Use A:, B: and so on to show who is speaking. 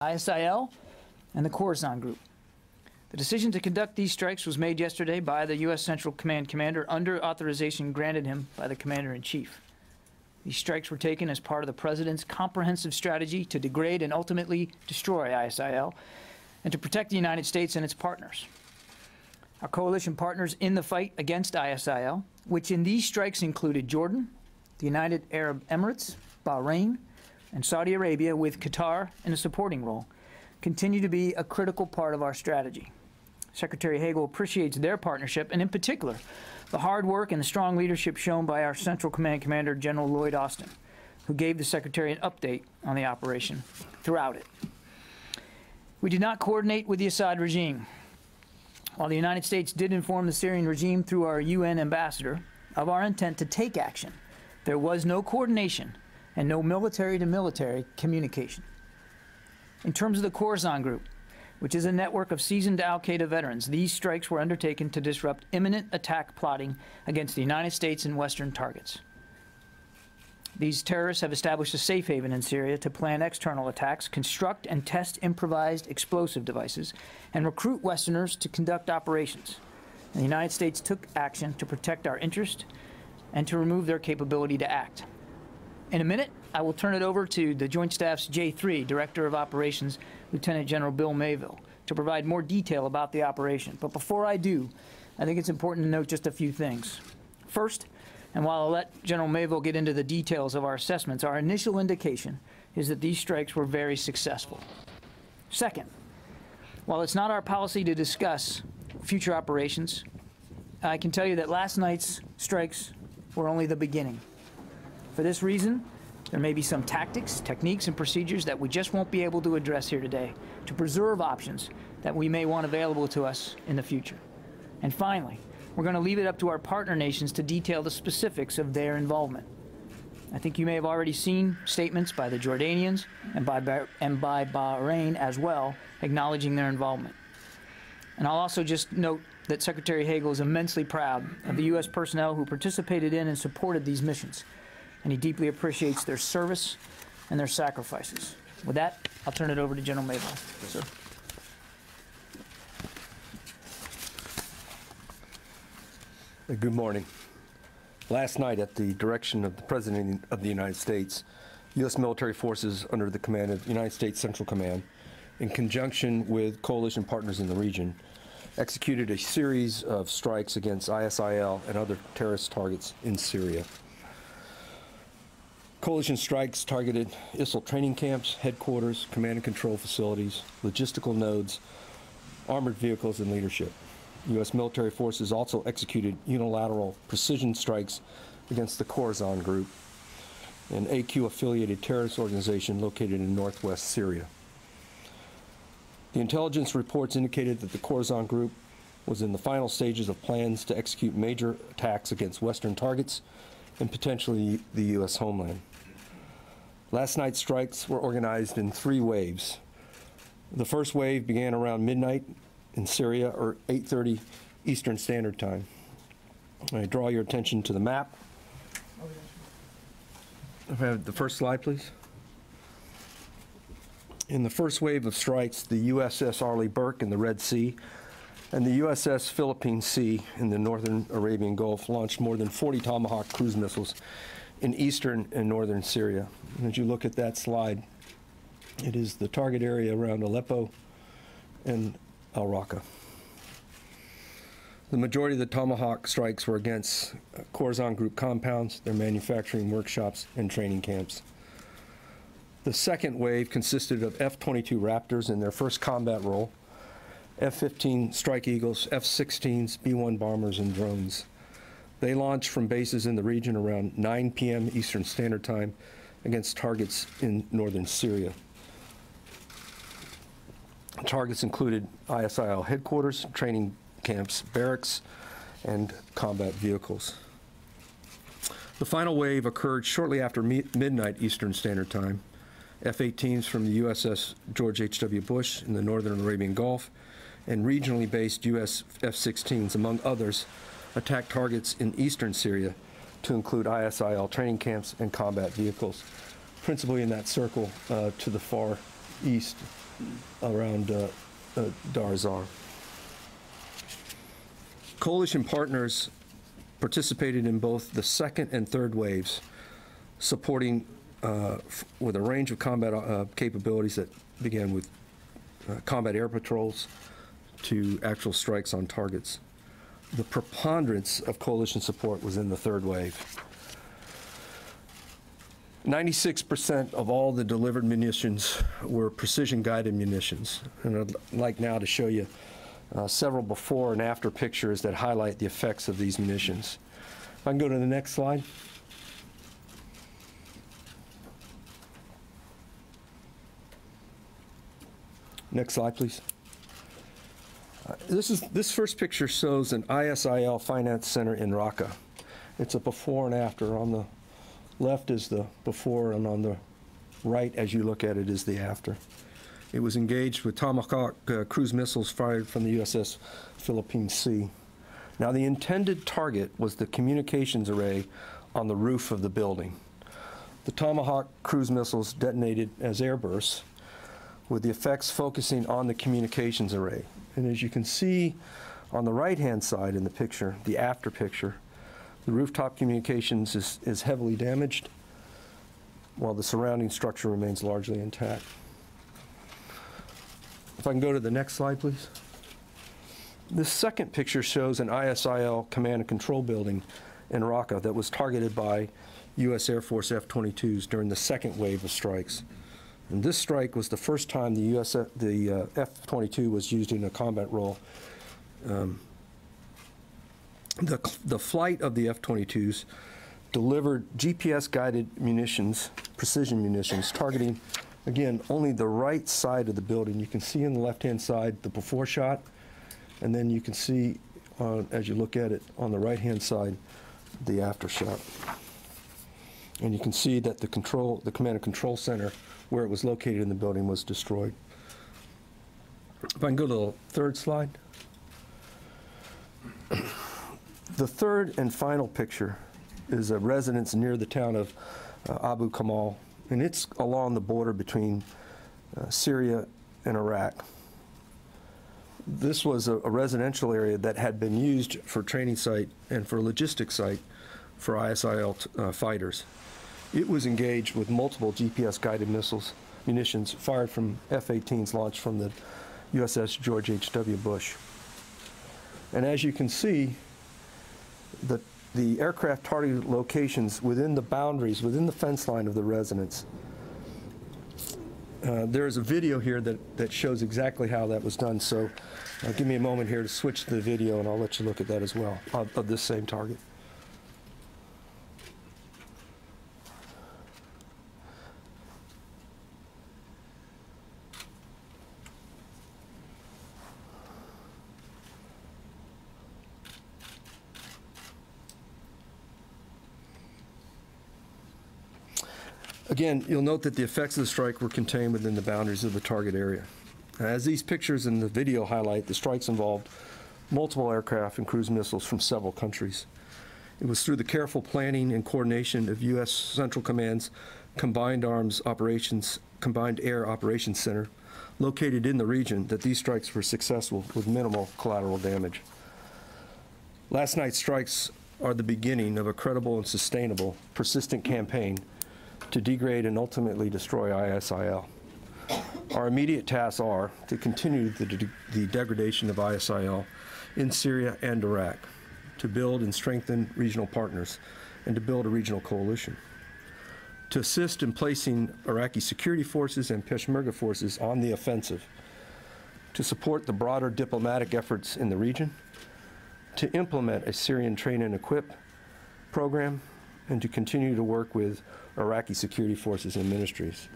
A: ISIL, and the Khorasan Group. The decision to conduct these strikes was made yesterday by the U.S. Central Command commander under authorization granted him by the Commander-in-Chief. These strikes were taken as part of the President's comprehensive strategy to degrade and ultimately destroy ISIL and to protect the United States and its partners. Our coalition partners in the fight against ISIL, which in these strikes included Jordan, the United Arab Emirates, Bahrain, and Saudi Arabia, with Qatar in a supporting role, continue to be a critical part of our strategy. Secretary Hagel appreciates their partnership, and in particular, the hard work and the strong leadership shown by our Central Command Commander, General Lloyd Austin, who gave the Secretary an update on the operation throughout it. We did not coordinate with the Assad regime. While the United States did inform the Syrian regime through our UN ambassador of our intent to take action, there was no coordination and no military-to-military communication. In terms of the Khorasan Group, which is a network of seasoned al-Qaeda veterans, these strikes were undertaken to disrupt imminent attack plotting against the United States and Western targets. These terrorists have established a safe haven in Syria to plan external attacks, construct and test improvised explosive devices, and recruit Westerners to conduct operations. And the United States took action to protect our interest and to remove their capability to act. In a minute, I will turn it over to the Joint Staff's J3, Director of Operations, Lieutenant General Bill Mayville, to provide more detail about the operation. But before I do, I think it's important to note just a few things. First, and while I'll let General Mayville get into the details of our assessments, our initial indication is that these strikes were very successful. Second, while it's not our policy to discuss future operations, I can tell you that last night's strikes were only the beginning. For this reason, there may be some tactics, techniques, and procedures that we just won't be able to address here today to preserve options that we may want available to us in the future. And finally, we're going to leave it up to our partner nations to detail the specifics of their involvement. I think you may have already seen statements by the Jordanians and by Bahrain as well, acknowledging their involvement. And I'll also just note that Secretary Hagel is immensely proud of the U.S. personnel who participated in and supported these missions, and he deeply appreciates their service and their sacrifices. With that, I'll turn it over to General Mayville. Sir.
B: Good morning. Last night, at the direction of the President of the United States, U.S. military forces under the command of United States Central Command, in conjunction with coalition partners in the region, executed a series of strikes against ISIL and other terrorist targets in Syria. Coalition strikes targeted ISIL training camps, headquarters, command and control facilities, logistical nodes, armored vehicles, and leadership. U.S. military forces also executed unilateral precision strikes against the Khorasan Group, an AQ-affiliated terrorist organization located in northwest Syria. The intelligence reports indicated that the Khorasan Group was in the final stages of plans to execute major attacks against Western targets and potentially the U.S. homeland. Last night's strikes were organized in 3 waves. The first wave began around midnight in Syria, or 8:30 Eastern Standard Time. I draw your attention to the map. Have the first slide, please. In the first wave of strikes, the USS Arleigh Burke in the Red Sea and the USS Philippine Sea in the northern Arabian Gulf launched more than 40 Tomahawk cruise missiles in eastern and northern Syria. And as you look at that slide, it is the target area around Aleppo and al-Raqqa. The majority of the Tomahawk strikes were against Khorasan Group compounds, their manufacturing workshops, and training camps. The second wave consisted of F-22 Raptors in their first combat role, F-15 Strike Eagles, F-16s, B-1 bombers, and drones. They launched from bases in the region around 9 p.m. Eastern Standard Time against targets in northern Syria. Targets included ISIL headquarters, training camps, barracks, and combat vehicles. The final wave occurred shortly after midnight Eastern Standard Time. F-18s from the USS George H.W. Bush in the northern Arabian Gulf and regionally based U.S. F-16s, among others, attacked targets in eastern Syria to include ISIL training camps and combat vehicles, principally in that circle to the far east Dar es-Zor. Coalition partners participated in both the second and third waves, supporting with a range of combat capabilities that began with combat air patrols to actual strikes on targets. The preponderance of coalition support was in the third wave. 96% of all the delivered munitions were precision-guided munitions. And I'd like now to show you several before and after pictures that highlight the effects of these munitions. If I can go to the next slide. Next slide, please. This first picture shows an ISIL finance center in Raqqa. It's a before and after. On the left is the before, and on the right, as you look at it, is the after. It was engaged with Tomahawk cruise missiles fired from the USS Philippine Sea. Now, the intended target was the communications array on the roof of the building. The Tomahawk cruise missiles detonated as airbursts, with the effects focusing on the communications array. And as you can see on the right-hand side in the picture, the after picture, the rooftop communications is heavily damaged, while the surrounding structure remains largely intact. If I can go to the next slide, please. This second picture shows an ISIL command and control building in Raqqa that was targeted by U.S. Air Force F-22s during the second wave of strikes. And this strike was the first time the F-22 was used in a combat role. The flight of the F-22s delivered GPS-guided munitions, precision munitions, targeting, again, only the right side of the building. You can see on the left-hand side the before shot, and then you can see, as you look at it, on the right-hand side, the after shot. And you can see that the command and control center, where it was located in the building, was destroyed. If I can go to the third slide. The third and final picture is a residence near the town of Abu Kamal, and it's along the border between Syria and Iraq. This was a residential area that had been used for training site and for logistics site for ISIL fighters. It was engaged with multiple GPS-guided munitions fired from F-18s launched from the USS George H.W. Bush. And as you can see, the aircraft targeted locations within the boundaries, within the fence line of the residence. There's a video here that shows exactly how that was done. So give me a moment here to switch to the video, and I'll let you look at that as well, of this same target. Again, you'll note that the effects of the strike were contained within the boundaries of the target area. As these pictures in the video highlight, the strikes involved multiple aircraft and cruise missiles from several countries. It was through the careful planning and coordination of U.S. Central Command's Combined Air Operations Center, located in the region, that these strikes were successful with minimal collateral damage. Last night's strikes are the beginning of a credible and sustainable, persistent campaign to degrade and ultimately destroy ISIL. Our immediate tasks are to continue the degradation of ISIL in Syria and Iraq, to build and strengthen regional partners, and to build a regional coalition, to assist in placing Iraqi security forces and Peshmerga forces on the offensive, to support the broader diplomatic efforts in the region, to implement a Syrian train and equip program, and to continue to work with Iraqi security forces and ministries.